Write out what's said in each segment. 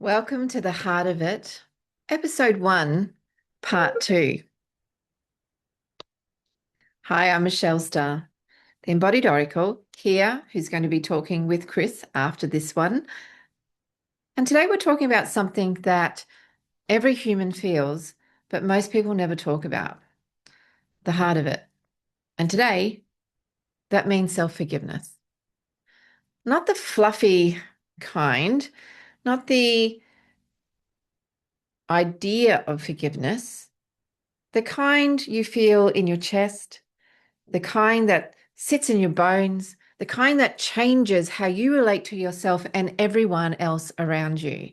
Welcome to the heart of it, episode 1, part 2. Hi, I'm Michelle Starr, the embodied oracle here, who's going to be talking with Chris after this one. And today we're talking about something that every human feels, but most people never talk about, the heart of it. And today, that means self-forgiveness. Not the fluffy kind, not the idea of forgiveness, the kind you feel in your chest, the kind that sits in your bones, the kind that changes how you relate to yourself and everyone else around you.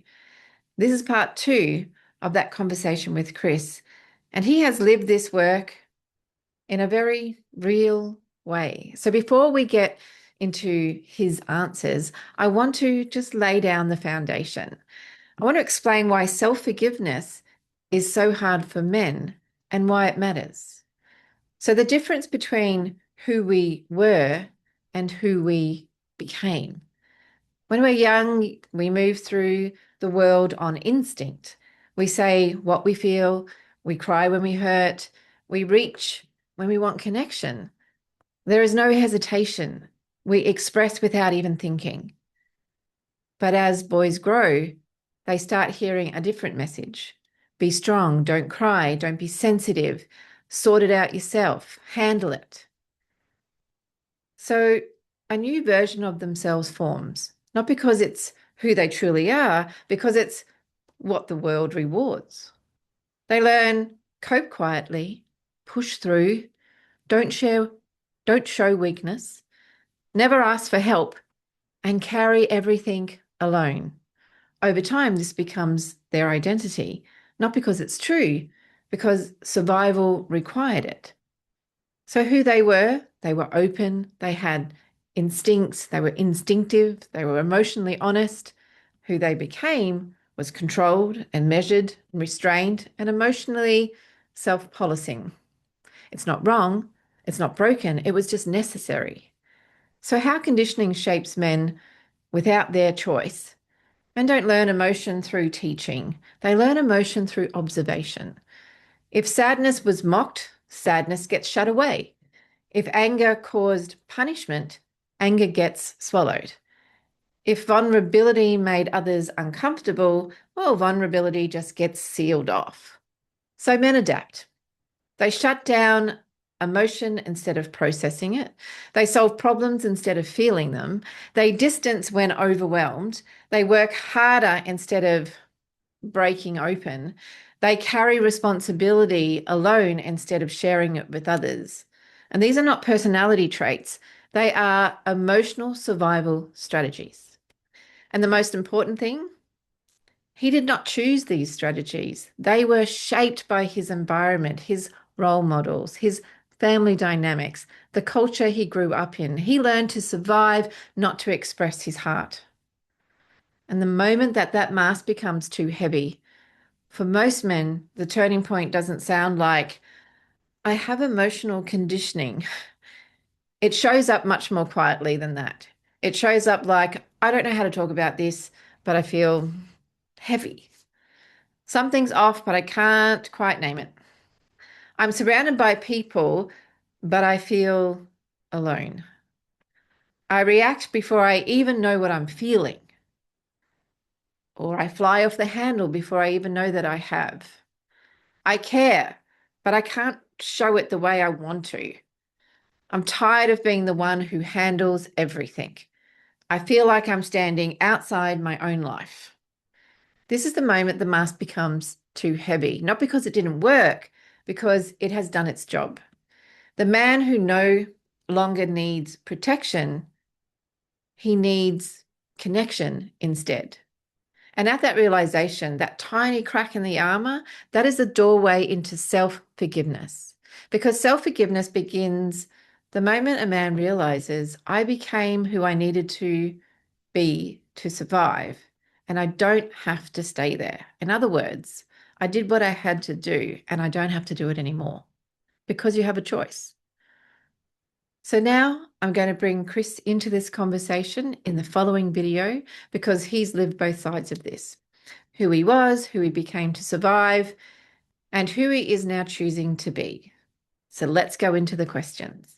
This is part 2 of that conversation with Chris, and he has lived this work in a very real way. So before we get into his answers, I want to just lay down the foundation. I want to explain why self-forgiveness is so hard for men and why it matters. So the difference between who we were and who we became. When we're young, we move through the world on instinct. We say what we feel, we cry when we hurt, we reach when we want connection. There is no hesitation. We express without even thinking. But as boys grow, they start hearing a different message. Be strong, don't cry, don't be sensitive, sort it out yourself, handle it. So a new version of themselves forms, not because it's who they truly are, because it's what the world rewards. They learn, cope quietly, push through, don't show weakness, never ask for help, and carry everything alone. Over time, this becomes their identity, not because it's true, because survival required it. So who they were open, they had instincts, they were instinctive, they were emotionally honest. Who they became was controlled and measured and restrained and emotionally self-policing. It's not wrong, it's not broken, it was just necessary. So how conditioning shapes men without their choice. Men don't learn emotion through teaching. They learn emotion through observation. If sadness was mocked, sadness gets shut away. If anger caused punishment, anger gets swallowed. If vulnerability made others uncomfortable, well, vulnerability just gets sealed off. So men adapt. They shut down emotion instead of processing it. They solve problems instead of feeling them. They distance when overwhelmed. They work harder instead of breaking open. They carry responsibility alone instead of sharing it with others. And these are not personality traits. They are emotional survival strategies. And the most important thing, he did not choose these strategies. They were shaped by his environment, his role models, his family dynamics, the culture he grew up in. He learned to survive, not to express his heart. And the moment that that mask becomes too heavy, for most men, the turning point doesn't sound like, I have emotional conditioning. It shows up much more quietly than that. It shows up like, I don't know how to talk about this, but I feel heavy. Something's off, but I can't quite name it. I'm surrounded by people, but I feel alone. I react before I even know what I'm feeling, or I fly off the handle before I even know that I have. I care, but I can't show it the way I want to. I'm tired of being the one who handles everything. I feel like I'm standing outside my own life. This is the moment the mask becomes too heavy, not because it didn't work, because it has done its job. The man who no longer needs protection, he needs connection instead. And at that realization, that tiny crack in the armor, that is the doorway into self-forgiveness. Because self-forgiveness begins the moment a man realizes, I became who I needed to be to survive, and I don't have to stay there. In other words, I did what I had to do, and I don't have to do it anymore because you have a choice. So now I'm going to bring Chris into this conversation in the following video because he's lived both sides of this. who he was, who he became to survive, and who he is now choosing to be. So let's go into the questions.